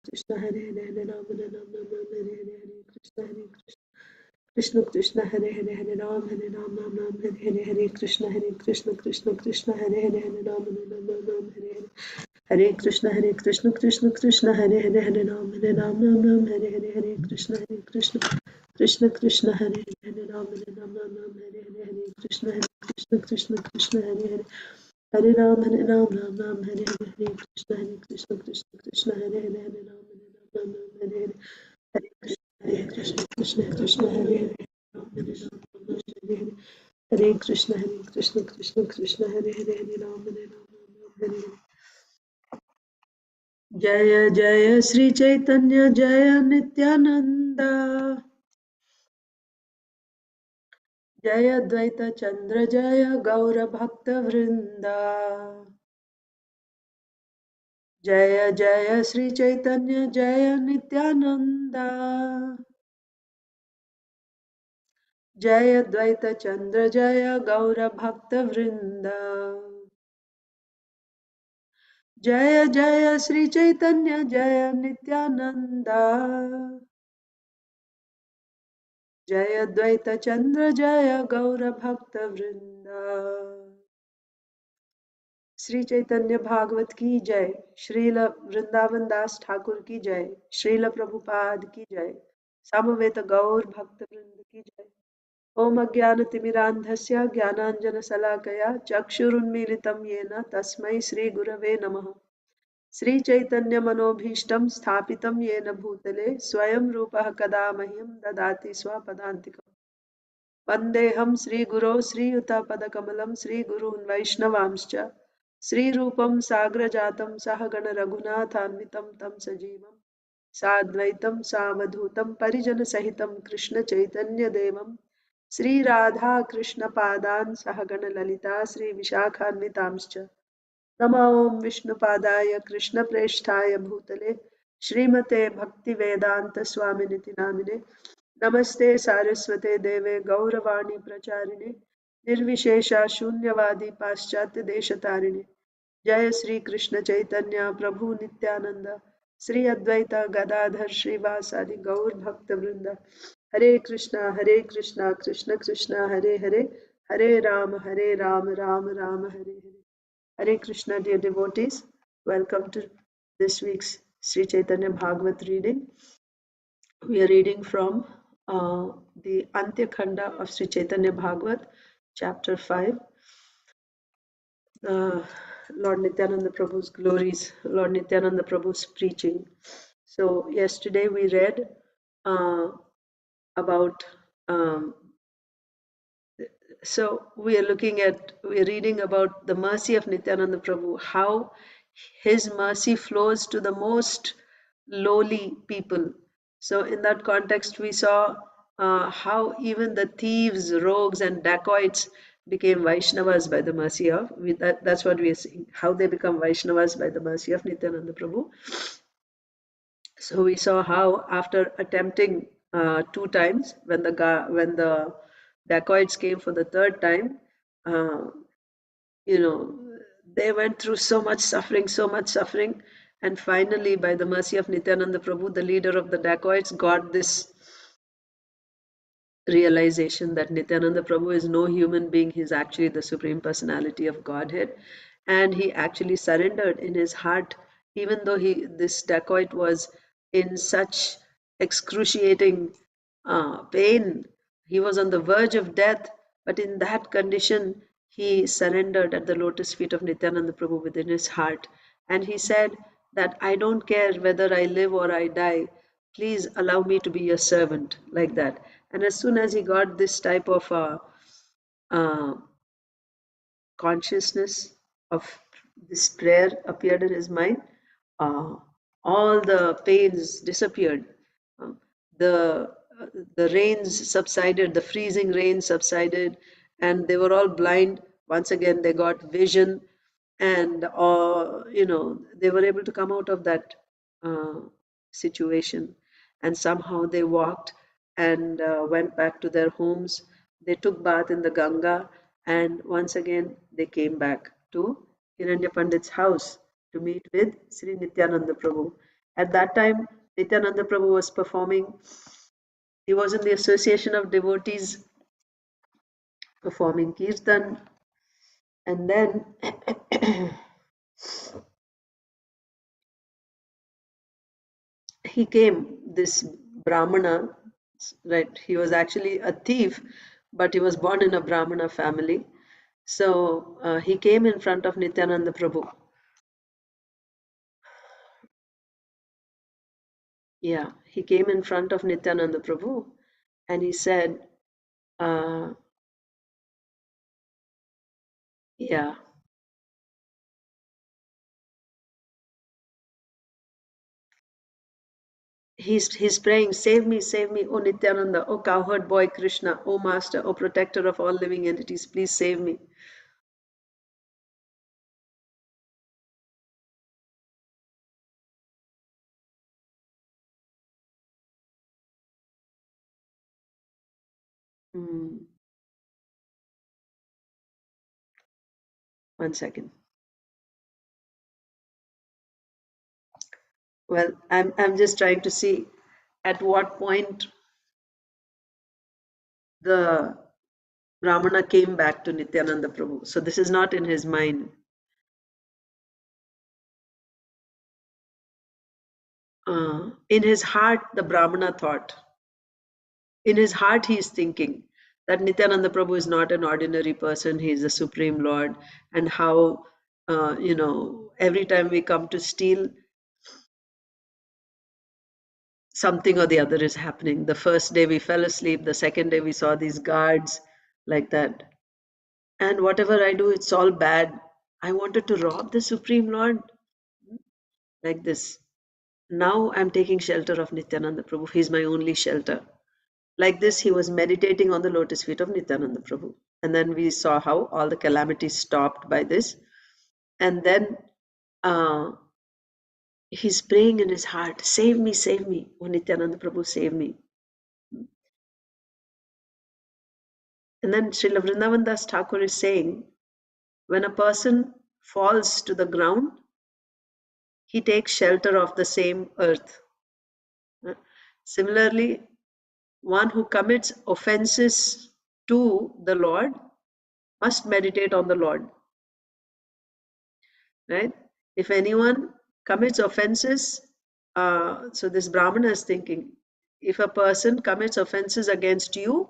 Krishna Hare Hare Hare Ram Hare Ram Ram Ram Hare Hare Hare Krishna Krishna Krishna Hare Hare Hare Ram Ram Ram Hare Hare Hare Krishna Krishna Krishna Hare Hare Hare Ram Ram Ram Hare Hare Hare Krishna Krishna Krishna Hare Hare Hare Ram Ram Ram Hare Hare Hare Krishna Krishna Krishna Hare Hare Ram Ram Hare Hare Hare Krishna Krishna Hare Hare Hare Ram Ram Ram Hare Hare Hare Krishna Krishna Hare Hare Hare Ram Ram Hare Hare Hare Krishna Hare Hare Ram Hare Hare Hare Krishna Krishna Hare Hare Hare Ram Hare Hare Jaya Jaya Sri Caitanya Jaya Nityananda Jaya Dvaita Chandra Jaya Gaura Bhakta Vrinda Jaya Jaya Sri Caitanya Jaya Nityananda Jaya Dvaita Chandra Jaya Gaura Bhakta Vrinda Jaya Jaya Sri Caitanya Jaya Nityananda Jaya Dvaita Chandra Jaya Gaura Bhakta Vrinda Sri Chaitanya Bhagavat ki jai, Srila Vrindavan Das Thakur ki jai, Srila Prabhupada ki jai, Samaveta Gaur Bhakta Vrinda ki jai. Om Ajnana Timirandhasya Jnananjana Salakaya Chakshurunmilitam Yena Tasmai Sri Gurave Namaha. Sri Chaitanya Manobhishtam Sthapitam Yena Bhutale Swayam Rupaha Kada Mahyam Dadati Swapadantikam. Vandeham Sri Guru Sri Yuta Padakamalam Sri Gurun Vaishnavamscha Sri Rupam Sagra Jatam Sahagana Raghunathanvitam Tam Sajivam Sadvaitam Savadhutam Parijana Sahitam Krishna Chaitanya Devam Sri Radha Krishna Padan Sahagana Lalita Sri Vishakhanvitamscha Nama Om Vishnu Padaya Krishna Presthaya Bhutale Srimate Bhakti Vedanta Swaminiti Namine Namaste Saraswate Deve Gauravani Pracharine Nirvishesha Shunyavadi Paschatya Deshatarine Jaya Sri Krishna Chaitanya Prabhu Nityananda Sri Advaita Gadadhar Srivasadi Gaur Bhakta Vrinda Hare Krishna Krishna Krishna Hare Hare Hare Rama Ram Rama Hare Hare Hare Krishna, dear devotees. Welcome to this week's Sri Chaitanya Bhagavat reading. We are reading from the Antya Khanda of Sri Chaitanya Bhagavat, chapter 5. Lord Nityananda Prabhu's glories, Lord Nityananda Prabhu's preaching. So yesterday we read about so we are reading about the mercy of Nityananda Prabhu, how his mercy flows to the most lowly people. So in that context, we saw how even the thieves, rogues, and dacoits became Vaishnavas by the mercy of, that's what we are seeing, how they become Vaishnavas by the mercy of Nityananda Prabhu. So we saw how after attempting 2 times, when the dacoits came for the 3rd time, they went through so much suffering, and finally, by the mercy of Nityananda Prabhu, the leader of the dacoits, got this realization that Nityananda Prabhu is no human being, he's actually the Supreme Personality of Godhead, and he actually surrendered in his heart, even though this dacoit was in such excruciating pain. He was on the verge of death, but in that condition, he surrendered at the lotus feet of Nityananda Prabhu within his heart. And he said that I don't care whether I live or I die, please allow me to be your servant, like that. And as soon as he got this type of consciousness of this prayer appeared in his mind, all the pains disappeared. The rains subsided, the freezing rain subsided, and they were all blind. Once again, they got vision, and they were able to come out of that situation. And somehow they walked and went back to their homes. They took bath in the Ganga, and once again they came back to Hiranya Pandit's house to meet with Sri Nityananda Prabhu. At that time, Nityananda Prabhu was performing. He was in the Association of Devotees performing Kirtan. And then he came, this Brahmana, right? He was actually a thief, but he was born in a Brahmana family. So he came in front of Nityananda Prabhu. Yeah, he came in front of Nityananda Prabhu and he said, uh, yeah, he's praying, save me, O Nityananda, O cowherd boy Krishna, O master, O protector of all living entities, please save me. Hmm. One second. Well, I'm just trying to see at what point the Brahmana came back to Nityananda Prabhu. So this is not in his mind. In his heart, the Brahmana thought. In his heart, he is thinking that Nityananda Prabhu is not an ordinary person. He is the Supreme Lord. And how, every time we come to steal, something or the other is happening. The first day we fell asleep. The second day we saw these guards like that. And whatever I do, it's all bad. I wanted to rob the Supreme Lord like this. Now I'm taking shelter of Nityananda Prabhu. He's my only shelter. Like this, he was meditating on the lotus feet of Nityananda Prabhu. And then we saw how all the calamities stopped by this. And then uh, he's praying in his heart, save me, oh Nityananda Prabhu, save me. And then Srila Vrindavan Das Thakur is saying, when a person falls to the ground, he takes shelter of the same earth. Similarly, one who commits offenses to the Lord must meditate on the Lord. Right? If anyone commits offenses, so this Brahmana is thinking, if a person commits offenses against you,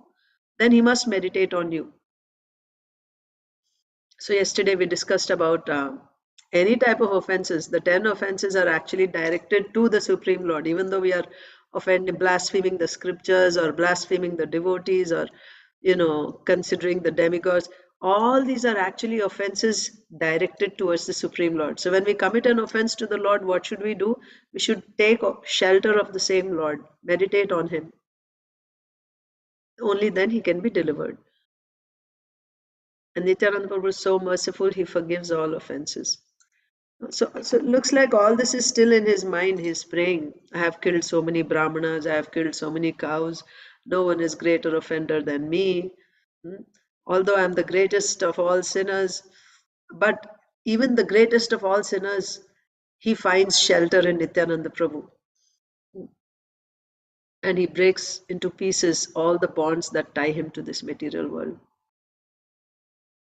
then he must meditate on you. So yesterday we discussed about any type of offenses. The 10 offenses are actually directed to the Supreme Lord, even though we are blaspheming the scriptures or blaspheming the devotees or, considering the demigods. All these are actually offenses directed towards the Supreme Lord. So when we commit an offense to the Lord, what should we do? We should take shelter of the same Lord, meditate on Him. Only then He can be delivered. And Nityananda Prabhu is so merciful, He forgives all offenses. So it looks like all this is still in his mind. He's praying, I have killed so many Brahmanas, I have killed so many cows. No one is greater offender than me. Although I'm the greatest of all sinners, but even the greatest of all sinners, he finds shelter in Nityananda Prabhu. And he breaks into pieces all the bonds that tie him to this material world.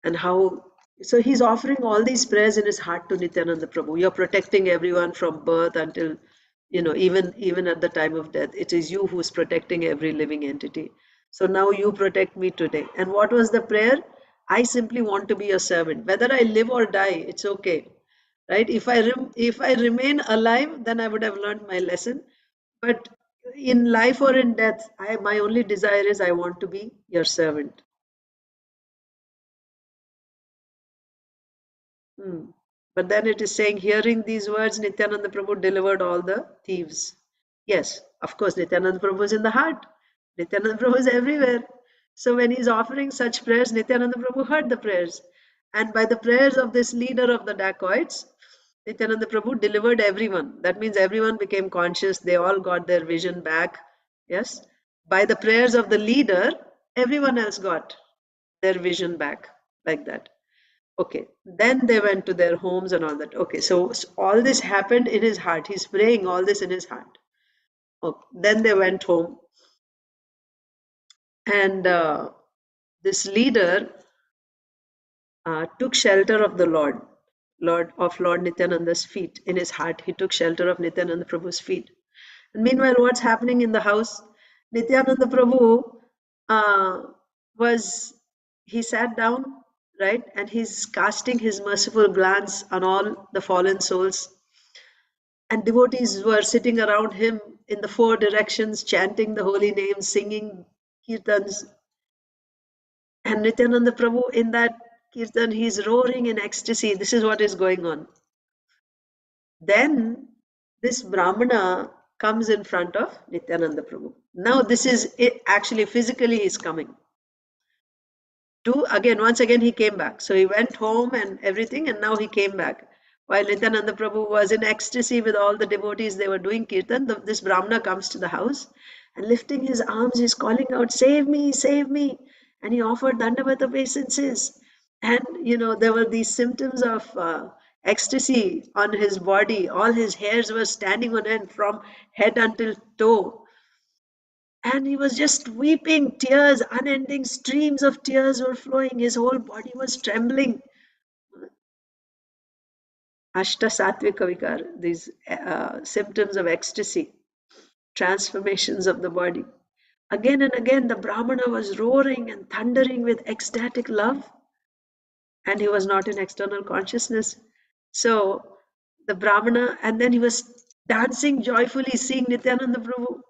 And how, so he's offering all these prayers in his heart to Nityananda Prabhu. You're protecting everyone from birth until, even at the time of death. It is you who's protecting every living entity. So now you protect me today. And what was the prayer? I simply want to be a servant. Whether I live or die, it's okay. Right? If I remain alive, then I would have learned my lesson. But in life or in death, my only desire is I want to be your servant. But then it is saying, hearing these words, Nityananda Prabhu delivered all the thieves. Yes, of course, Nityananda Prabhu is in the heart. Nityananda Prabhu is everywhere. So when he's offering such prayers, Nityananda Prabhu heard the prayers. And by the prayers of this leader of the dacoits, Nityananda Prabhu delivered everyone. That means everyone became conscious. They all got their vision back. Yes. By the prayers of the leader, everyone else got their vision back like that. Okay, then they went to their homes and all that. Okay, so all this happened in his heart. He's praying all this in his heart. Okay, then they went home, and this leader took shelter of the Lord Nityananda's feet. In his heart, he took shelter of Nityananda Prabhu's feet. And meanwhile, what's happening in the house? Nityananda Prabhu uh, he sat down, right? And he's casting his merciful glance on all the fallen souls. And devotees were sitting around him in the four directions, chanting the holy names, singing kirtans. And Nityananda Prabhu, in that kirtan, he's roaring in ecstasy. This is what is going on. Then this Brahmana comes in front of Nityananda Prabhu. Now this is it, actually physically he's coming. Once again he came back. So he went home and everything, and now he came back. While Nityananda Prabhu was in ecstasy with all the devotees, they were doing kirtan, this Brahmana comes to the house and lifting his arms, he's calling out, "Save me, save me." And he offered Dandavata obeisances. And, there were these symptoms of ecstasy on his body. All his hairs were standing on end from head until toe. And he was just weeping, tears, unending streams of tears were flowing. His whole body was trembling. Ashta Satvika Vikar, these symptoms of ecstasy, transformations of the body. Again and again, the Brahmana was roaring and thundering with ecstatic love, and he was not in external consciousness. So the Brahmana, and then he was dancing joyfully, seeing Nityananda Prabhu.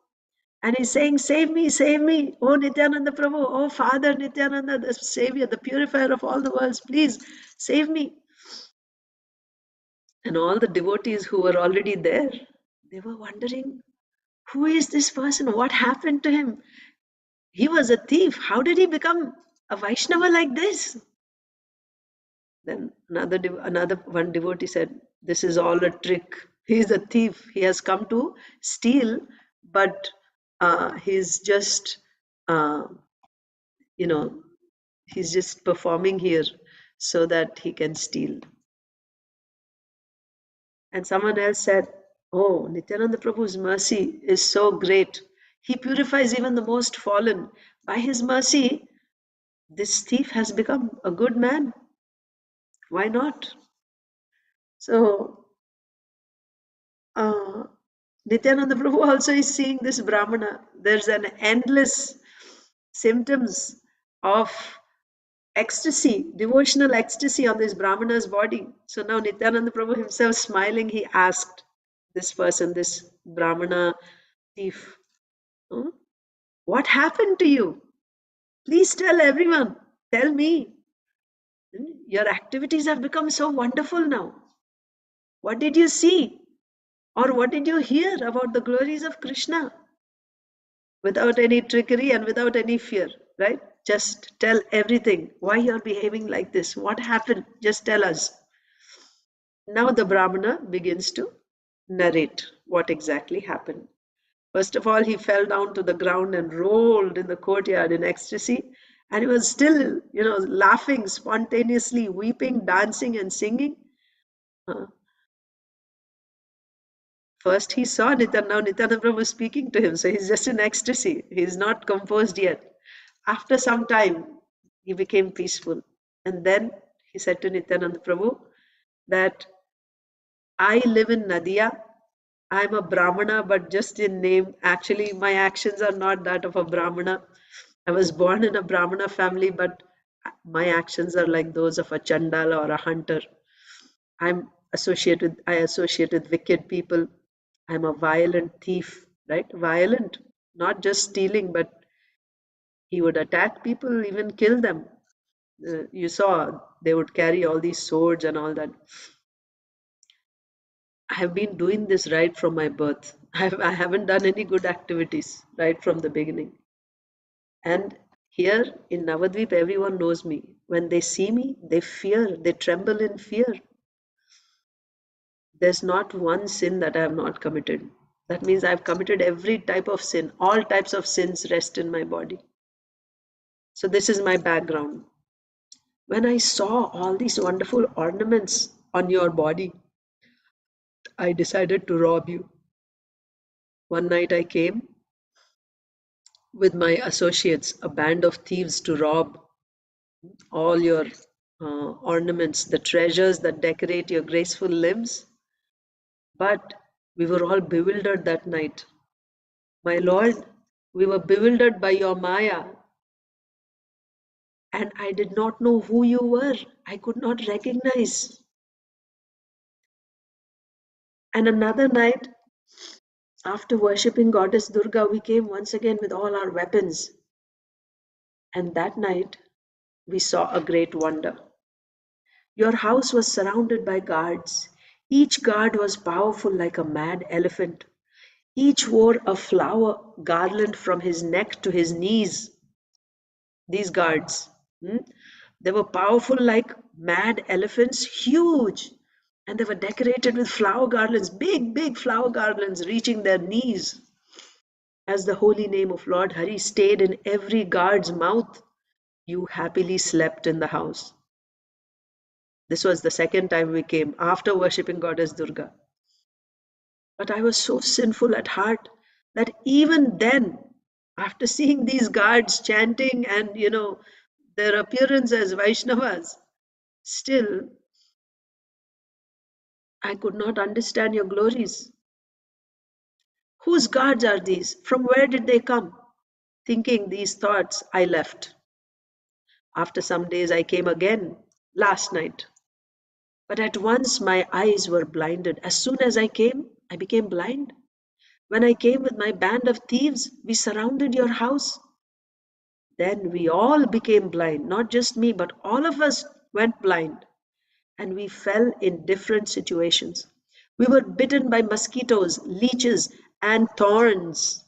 And he's saying, save me, oh Nityananda Prabhu, oh Father Nityananda, the Savior, the purifier of all the worlds, please save me. And all the devotees who were already there, they were wondering, who is this person? What happened to him? He was a thief. How did he become a Vaishnava like this? Then another one devotee said, "This is all a trick. He is a thief. He has come to steal, but he's just, uh, you know, he's just performing here so that he can steal." And someone else said, "Oh, Nityananda Prabhu's mercy is so great. He purifies even the most fallen. By his mercy, this thief has become a good man. Why not?" So, Nityananda Prabhu also is seeing this Brahmana. There's an endless symptoms of ecstasy, devotional ecstasy on this Brahmana's body. So now Nityananda Prabhu himself smiling, he asked this person, this Brahmana thief, "Hmm? What happened to you? Please tell everyone. Tell me. Your activities have become so wonderful now. What did you see? Or what did you hear about the glories of Krishna?" Without any trickery and without any fear, right? Just tell everything. Why you're behaving like this? What happened? Just tell us. Now the Brahmana begins to narrate what exactly happened. First of all, he fell down to the ground and rolled in the courtyard in ecstasy. And he was still, laughing spontaneously, weeping, dancing, and singing. Uh, First, he saw Nityananda. Now Nityananda Prabhu was speaking to him. So he's just in ecstasy. He's not composed yet. After some time, he became peaceful. And then he said to Nityananda Prabhu that I live in Nadia. I'm a Brahmana, but just in name. Actually, my actions are not that of a Brahmana. I was born in a Brahmana family, but my actions are like those of a Chandala or a hunter. I associate with wicked people. I'm a violent thief, right? Violent, not just stealing, but he would attack people, even kill them. You saw they would carry all these swords and all that. I have been doing this right from my birth. I haven't done any good activities right from the beginning. And here in Navadvip, everyone knows me. When they see me, they fear, they tremble in fear. There's not one sin that I have not committed. That means I've committed every type of sin. All types of sins rest in my body. So this is my background. When I saw all these wonderful ornaments on your body, I decided to rob you. One night I came with my associates, a band of thieves, to rob all your ornaments, the treasures that decorate your graceful limbs. But we were all bewildered that night. My Lord, we were bewildered by your Maya, and I did not know who you were. I could not recognize. And another night, after worshipping Goddess Durga, we came once again with all our weapons. And that night, we saw a great wonder. Your house was surrounded by guards. Each guard was powerful like a mad elephant. Each wore a flower garland from his neck to his knees. These guards, they were powerful like mad elephants, huge. And they were decorated with flower garlands, big, big flower garlands reaching their knees. As the holy name of Lord Hari stayed in every guard's mouth, you happily slept in the house. This was the second time we came after worshipping Goddess Durga. But I was so sinful at heart that even then, after seeing these guards chanting and, their appearance as Vaishnavas, still I could not understand your glories. Whose guards are these? From where did they come? Thinking these thoughts, I left. After some days, I came again last night. But at once my eyes were blinded. As soon as I came, I became blind. When I came with my band of thieves, we surrounded your house. Then we all became blind, not just me, but all of us went blind. And we fell in different situations. We were bitten by mosquitoes, leeches, and thorns.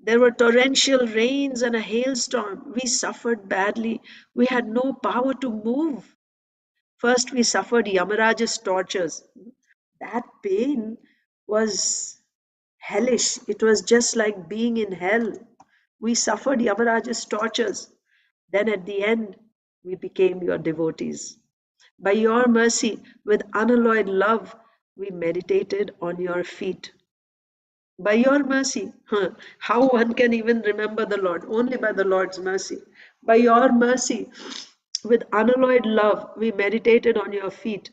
There were torrential rains and a hailstorm. We suffered badly. We had no power to move. First, we suffered Yamaraja's tortures. That pain was hellish. It was just like being in hell. We suffered Yamaraja's tortures. Then at the end, we became your devotees. By your mercy, with unalloyed love, we meditated on your feet. By your mercy, how one can even remember the Lord? Only by the Lord's mercy. By your mercy, with unalloyed love, we meditated on your feet.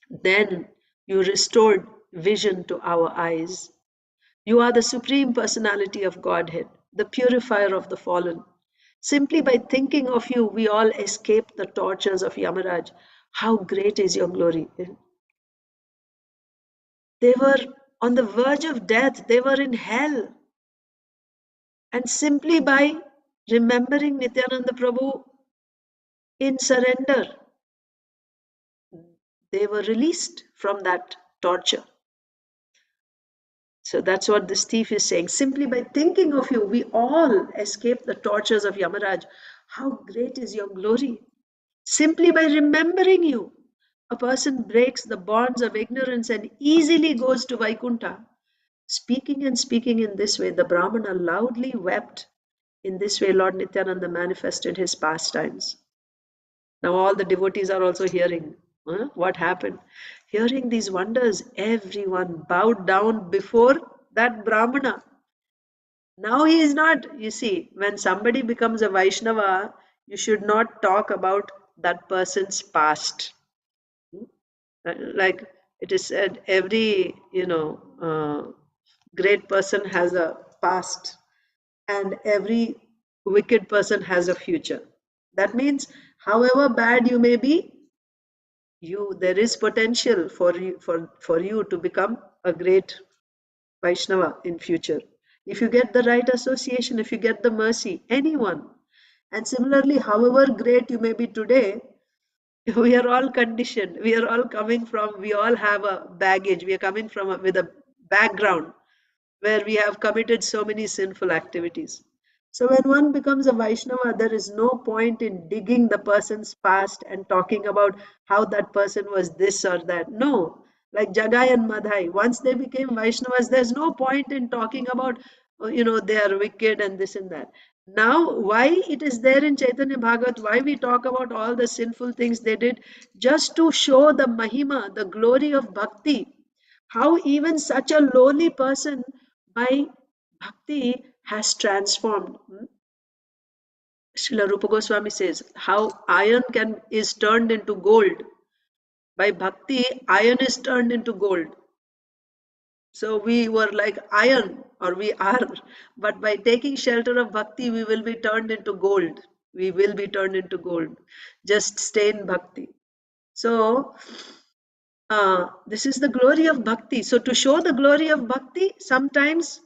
Then you restored vision to our eyes. You are the Supreme Personality of Godhead, the purifier of the fallen. Simply by thinking of you, we all escape the tortures of Yamaraj. How great is your glory! They were on the verge of death, they were in hell. And simply by remembering Nityananda Prabhu in surrender, they were released from that torture. So that's what this thief is saying. Simply by thinking of you, we all escape the tortures of Yamaraj. How great is your glory! Simply by remembering you, a person breaks the bonds of ignorance and easily goes to Vaikuntha. Speaking and speaking in this way, the Brahmana loudly wept. In this way, Lord Nityananda manifested his pastimes. Now all the devotees are also hearing what happened. Hearing these wonders, everyone bowed down before that Brahmana. Now he is not, you see, when somebody becomes a Vaishnava, you should not talk about that person's past. Like it is said, every, great person has a past and every wicked person has a future. That means, however bad you may be, there is potential for you to become a great Vaishnava in future. If you get the right association, if you get the mercy, anyone. And similarly, however great you may be today, we are all conditioned. We are all coming from, we all have a baggage. We are coming from with a background where we have committed so many sinful activities. So when one becomes a Vaishnava, there is no point in digging the person's past and talking about how that person was this or that. No, like Jagai and Madhai, once they became Vaishnavas, there's no point in talking about, they are wicked and this and that. Now, why it is there in Chaitanya Bhagavat, why we talk about all the sinful things they did, just to show the mahima, the glory of bhakti, how even such a lowly person by bhakti has transformed. Srila Rupa Goswami says how iron is turned into gold. By bhakti, iron is turned into gold. So we were like iron, or we are, but by taking shelter of bhakti, we will be turned into gold. We will be turned into gold. Just stay in bhakti. So this is the glory of bhakti. So to show the glory of bhakti, sometimes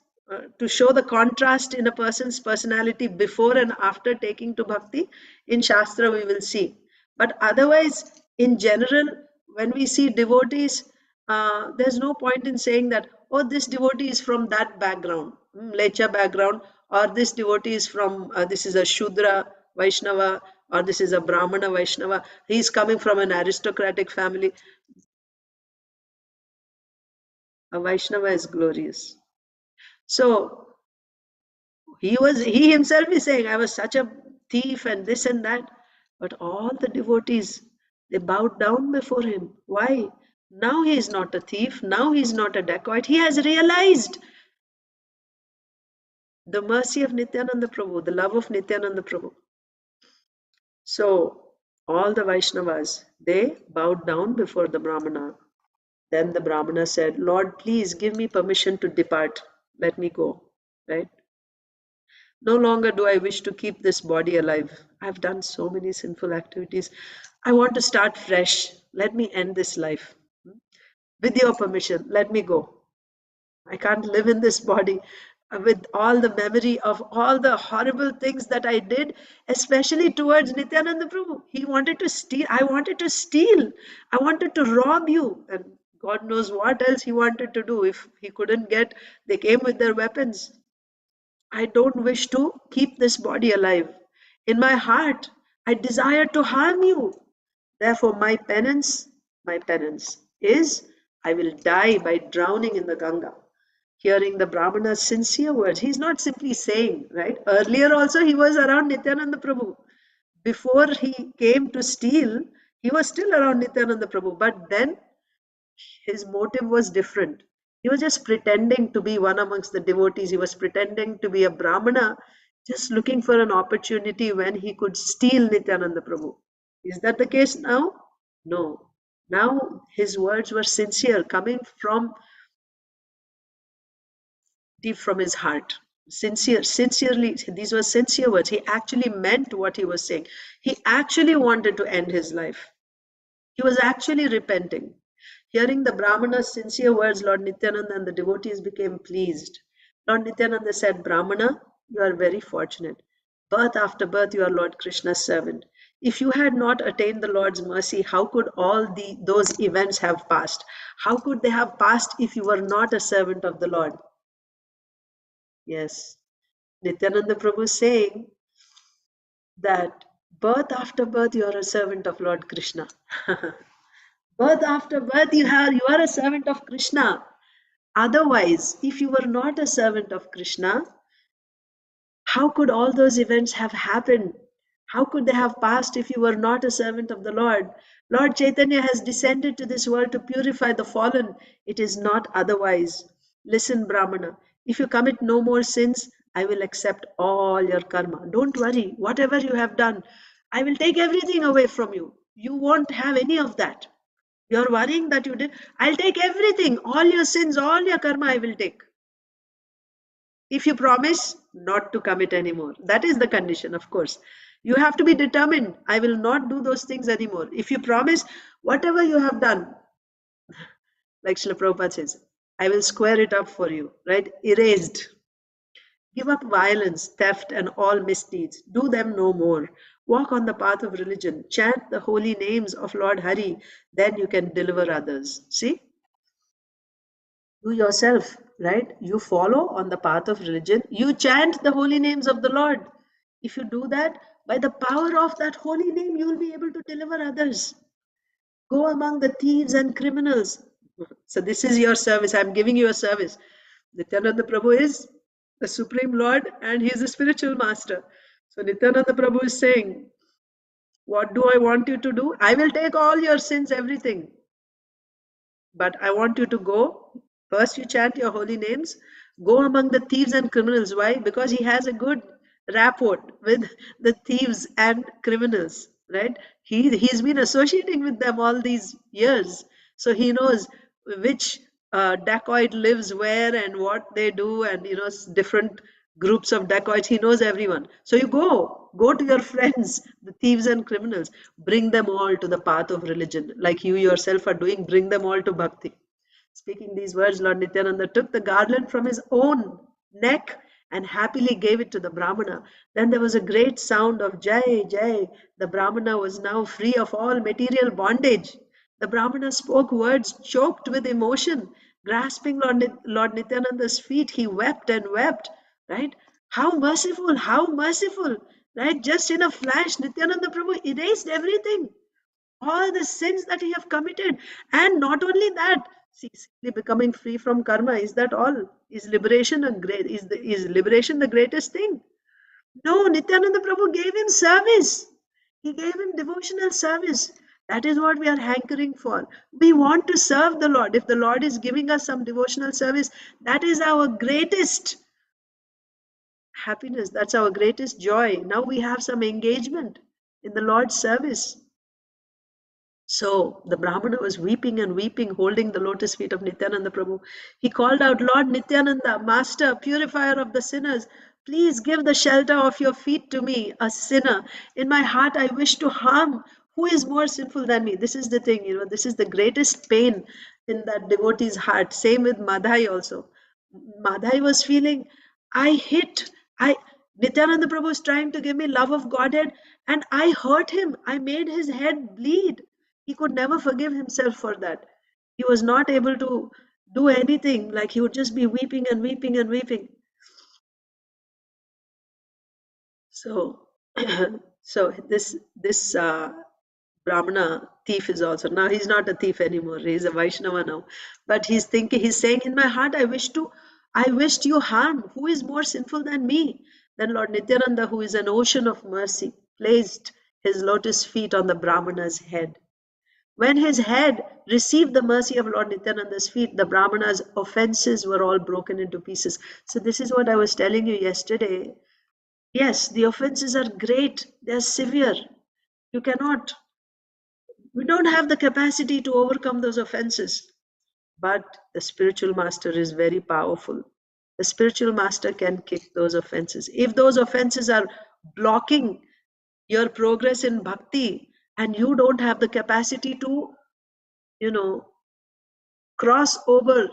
to show the contrast in a person's personality before and after taking to bhakti, in Shastra we will see. But otherwise, in general, when we see devotees, there's no point in saying that, oh, this devotee is from that background, Lecha background, or this devotee is from, this is a Shudra Vaishnava, or this is a Brahmana Vaishnava. He's coming from an aristocratic family. A Vaishnava is glorious. So he himself is saying, I was such a thief and this and that. But all the devotees, they bowed down before him. Why? Now he is not a thief. Now he is not a dacoit. He has realized the mercy of Nityananda Prabhu, the love of Nityananda Prabhu. So all the Vaishnavas, they bowed down before the Brahmana. Then the Brahmana said, Lord, please give me permission to depart. Let me go. Right? No longer do I wish to keep this body alive. I've done so many sinful activities. I want to start fresh. Let me end this life. With your permission, let me go. I can't live in this body with all the memory of all the horrible things that I did, especially towards Nityananda Prabhu. He wanted to steal. I wanted to steal. I wanted to rob you. And God knows what else he wanted to do. If he couldn't get, they came with their weapons. I don't wish to keep this body alive. In my heart, I desire to harm you. Therefore, my penance is I will die by drowning in the Ganga. Hearing the Brahmana's sincere words, he's not simply saying, right? Earlier also, he was around Nityananda Prabhu. Before he came to steal, he was still around Nityananda Prabhu. But then his motive was different. He was just pretending to be one amongst the devotees. He was pretending to be a Brahmana, just looking for an opportunity when he could steal Nityananda Prabhu. Is that the case now? No. Now his words were sincere, coming from deep from his heart. Sincerely, these were sincere words. He actually meant what he was saying. He actually wanted to end his life. He was actually repenting. Hearing the Brahmana's sincere words, Lord Nityananda and the devotees became pleased. Lord Nityananda said, Brahmana, you are very fortunate. Birth after birth, you are Lord Krishna's servant. If you had not attained the Lord's mercy, how could those events have passed? How could they have passed if you were not a servant of the Lord? Yes. Nityananda Prabhu is saying that birth after birth, you are a servant of Lord Krishna. Birth after birth, you are a servant of Krishna. Otherwise, if you were not a servant of Krishna, how could all those events have happened? How could they have passed if you were not a servant of the Lord? Lord Chaitanya has descended to this world to purify the fallen. It is not otherwise. Listen, Brahmana, if you commit no more sins, I will accept all your karma. Don't worry, whatever you have done, I will take everything away from you. You won't have any of that. You're worrying that you did. I'll take everything, all your sins, all your karma, I will take. If you promise not to commit anymore. That is the condition, of course. You have to be determined. I will not do those things anymore. If you promise, whatever you have done, like Srila Prabhupada says, I will square it up for you, right? Erased. Give up violence, theft, and all misdeeds. Do them no more. Walk on the path of religion. Chant the holy names of Lord Hari. Then you can deliver others. See? You yourself, right? You follow on the path of religion. You chant the holy names of the Lord. If you do that, by the power of that holy name, you will be able to deliver others. Go among the thieves and criminals. So this is your service. I'm giving you a service. Nityananda Prabhu is the Supreme Lord, and He is the spiritual master. So Nityananda Prabhu is saying, what do I want you to do? I will take all your sins, everything. But I want you to go. First, you chant your holy names. Go among the thieves and criminals. Why? Because he has a good rapport with the thieves and criminals, right? He's been associating with them all these years, so he knows which dacoit lives where and what they do, and different groups of dacoits. He knows everyone. So you go to your friends, the thieves and criminals, bring them all to the path of religion, like you yourself are doing. Bring them all to bhakti. Speaking these words, Lord Nityananda took the garland from his own neck and happily gave it to the Brahmana. Then there was a great sound of Jai, Jai. The Brahmana was now free of all material bondage. The Brahmana spoke words choked with emotion. Grasping Lord Nityananda's feet, he wept and wept, right? How merciful, how merciful, right? Just in a flash, Nityananda Prabhu erased everything, all the sins that he have committed. And not only that, see, simply becoming free from karma, is that all? Is liberation is liberation the greatest thing? No, Nityananda Prabhu gave him service. He gave him devotional service. That is what we are hankering for. We want to serve the Lord. If the Lord is giving us some devotional service, that is our greatest happiness, that's our greatest joy. Now we have some engagement in the Lord's service. So the Brahmana was weeping and weeping, holding the lotus feet of Nityananda Prabhu. He called out, Lord Nityananda, Master, purifier of the sinners, please give the shelter of your feet to me, a sinner. In my heart, I wish to harm. Who is more sinful than me? This is the thing, this is the greatest pain in that devotee's heart. Same with Madhai also. Madhai was feeling, I hit, I Nityananda Prabhu is trying to give me love of Godhead, and I hurt him. I made his head bleed. He could never forgive himself for that. He was not able to do anything. Like, he would just be weeping and weeping and weeping. So, so this Brahmana thief is also, now he's not a thief anymore. He's a Vaishnava now. But he's thinking, he's saying, in my heart, I wished you harm. Who is more sinful than me? Then Lord Nityananda, who is an ocean of mercy, placed his lotus feet on the Brahmana's head. When his head received the mercy of Lord Nityananda's feet, the Brahmana's offenses were all broken into pieces. So this is what I was telling you yesterday. Yes, the offenses are great. They are severe. We don't have the capacity to overcome those offenses. But the spiritual master is very powerful. The spiritual master can kick those offenses. If those offenses are blocking your progress in bhakti, and you don't have the capacity to, cross over,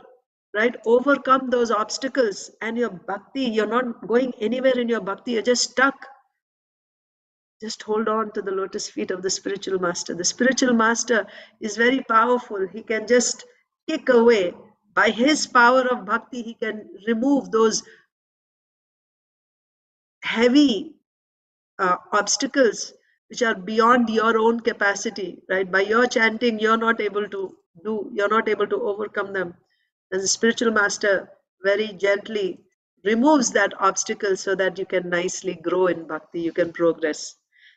right? Overcome those obstacles, and your bhakti, you're not going anywhere in your bhakti, you're just stuck. Just hold on to the lotus feet of the spiritual master. The spiritual master is very powerful. He can just kick away. By his power of bhakti, he can remove those heavy obstacles which are beyond your own capacity, right? By your chanting, you're not able to overcome them. And the spiritual master very gently removes that obstacle so that you can nicely grow in bhakti, you can progress.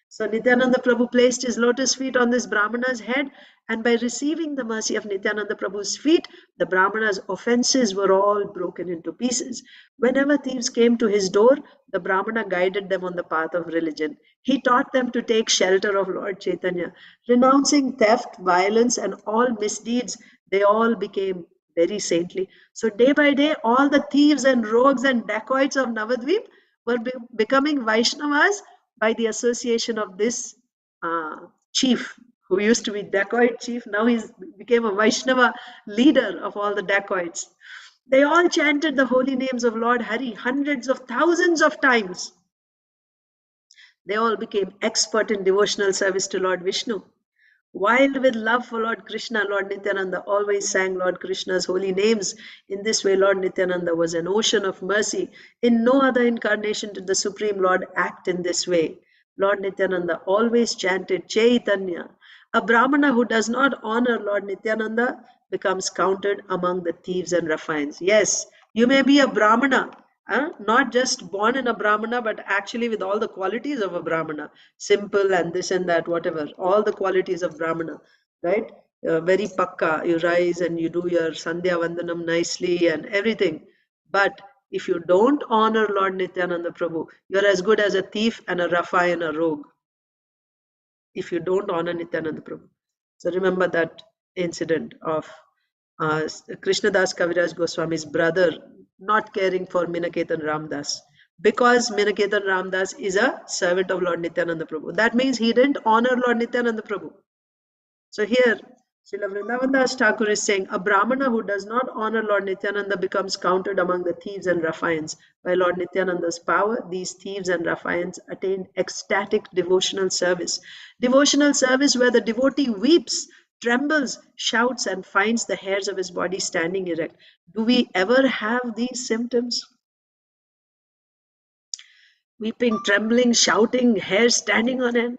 So Nityananda Prabhu placed his lotus feet on this Brahmana's head, and by receiving the mercy of Nityananda Prabhu's feet, the Brahmana's offenses were all broken into pieces. Whenever thieves came to his door, the Brahmana guided them on the path of religion. He taught them to take shelter of Lord Caitanya. Renouncing theft, violence, and all misdeeds, they all became very saintly. So day by day, all the thieves and rogues and dacoits of Navadvip were becoming Vaishnavas by the association of this chief, who used to be dacoit chief. Now he's became a Vaishnava leader of all the dacoits. They all chanted the holy names of Lord Hari hundreds of thousands of times. They all became expert in devotional service to Lord Vishnu. Wild with love for Lord Krishna, Lord Nityananda always sang Lord Krishna's holy names. In this way, Lord Nityananda was an ocean of mercy. In no other incarnation did the Supreme Lord act in this way. Lord Nityananda always chanted Caitanya. A Brahmana who does not honor Lord Nityananda becomes counted among the thieves and ruffians. Yes, you may be a Brahmana, Not just born in a Brahmana, but actually with all the qualities of a Brahmana, simple and this and that, whatever, all the qualities of Brahmana, right? Very pakka, you rise and you do your Sandhya Vandanam nicely and everything. But if you don't honor Lord Nityananda Prabhu, you're as good as a thief and a Rafa and a rogue if you don't honor Nityananda Prabhu. So remember that incident of Krishnadas Kaviraj Goswami's brother not caring for Minaketan Ramdas because Minaketan Ramdas is a servant of Lord Nityananda Prabhu. That means he didn't honor Lord Nityananda Prabhu. So here, Srila Vrindavan Das Thakur is saying, a Brahmana who does not honor Lord Nityananda becomes counted among the thieves and ruffians. By Lord Nityananda's power, these thieves and ruffians attained ecstatic devotional service. Devotional service where the devotee weeps, trembles, shouts, and finds the hairs of his body standing erect. Do we ever have these symptoms? Weeping, trembling, shouting, hair standing on end?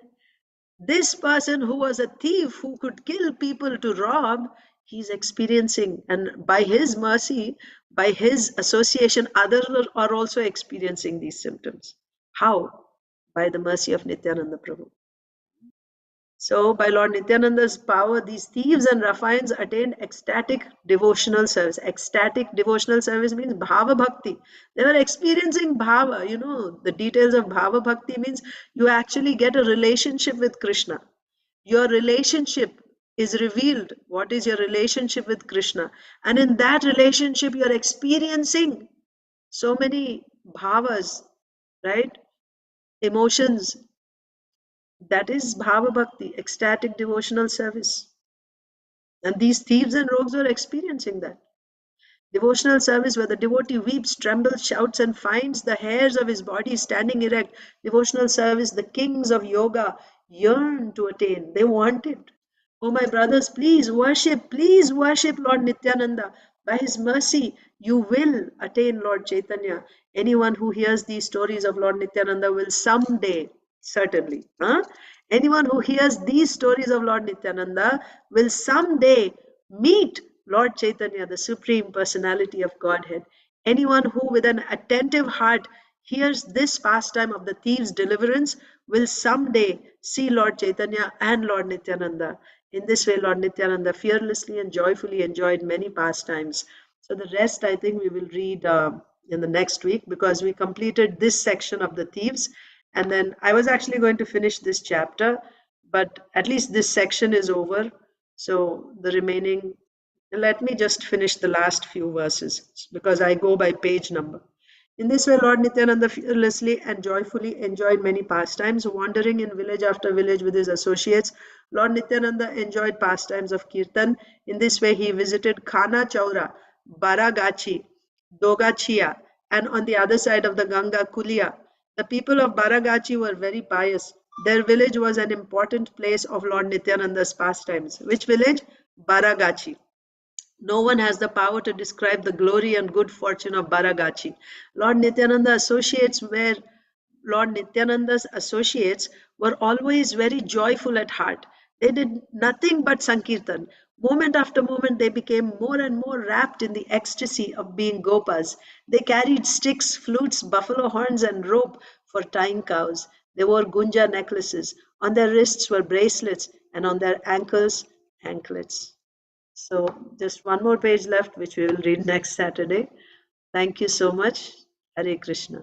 This person who was a thief who could kill people to rob, he's experiencing, and by his mercy, by his association, others are also experiencing these symptoms. How? By the mercy of Nityananda Prabhu. So, by Lord Nityananda's power, these thieves and ruffians attained ecstatic devotional service. Ecstatic devotional service means bhava bhakti. They were experiencing bhava. You know, the details of bhava bhakti means you actually get a relationship with Krishna. Your relationship is revealed. What is your relationship with Krishna? And in that relationship, you are experiencing so many bhavas, right? Emotions. That is bhava bhakti, ecstatic devotional service. And these thieves and rogues were experiencing that. Devotional service where the devotee weeps, trembles, shouts, and finds the hairs of his body standing erect. Devotional service the kings of yoga yearn to attain. They want it. Oh, my brothers, please worship Lord Nityananda. By his mercy, you will attain Lord Chaitanya. Anyone who hears these stories of Lord Nityananda will someday, certainly, anyone who hears these stories of Lord Nityananda will someday meet Lord Chaitanya, the Supreme Personality of Godhead. Anyone who, with an attentive heart, hears this pastime of the thief's deliverance will someday see Lord Chaitanya and Lord Nityananda. In this way, Lord Nityananda fearlessly and joyfully enjoyed many pastimes. So the rest, I think, we will read in the next week because we completed this section of the thieves. And then I was actually going to finish this chapter, but at least this section is over. So the remaining, let me just finish the last few verses because I go by page number. In this way, Lord Nityananda fearlessly and joyfully enjoyed many pastimes, wandering in village after village with his associates. Lord Nityananda enjoyed pastimes of kirtan. In this way, he visited Khana Chaura, Baragachi, Dogachia, and on the other side of the Ganga, Kulia. The people of Baragachi were very pious. Their village was an important place of Lord Nityananda's pastimes. Which village? Baragachi. No one has the power to describe the glory and good fortune of Baragachi. Lord Nityananda associates were Lord Nityananda's associates were always very joyful at heart. They did nothing but Sankirtan. Moment after moment, they became more and more wrapped in the ecstasy of being Gopas. They carried sticks, flutes, buffalo horns, and rope for tying cows. They wore gunja necklaces. On their wrists were bracelets, and on their ankles, anklets. So just one more page left, which we will read next Saturday. Thank you so much. Hare Krishna.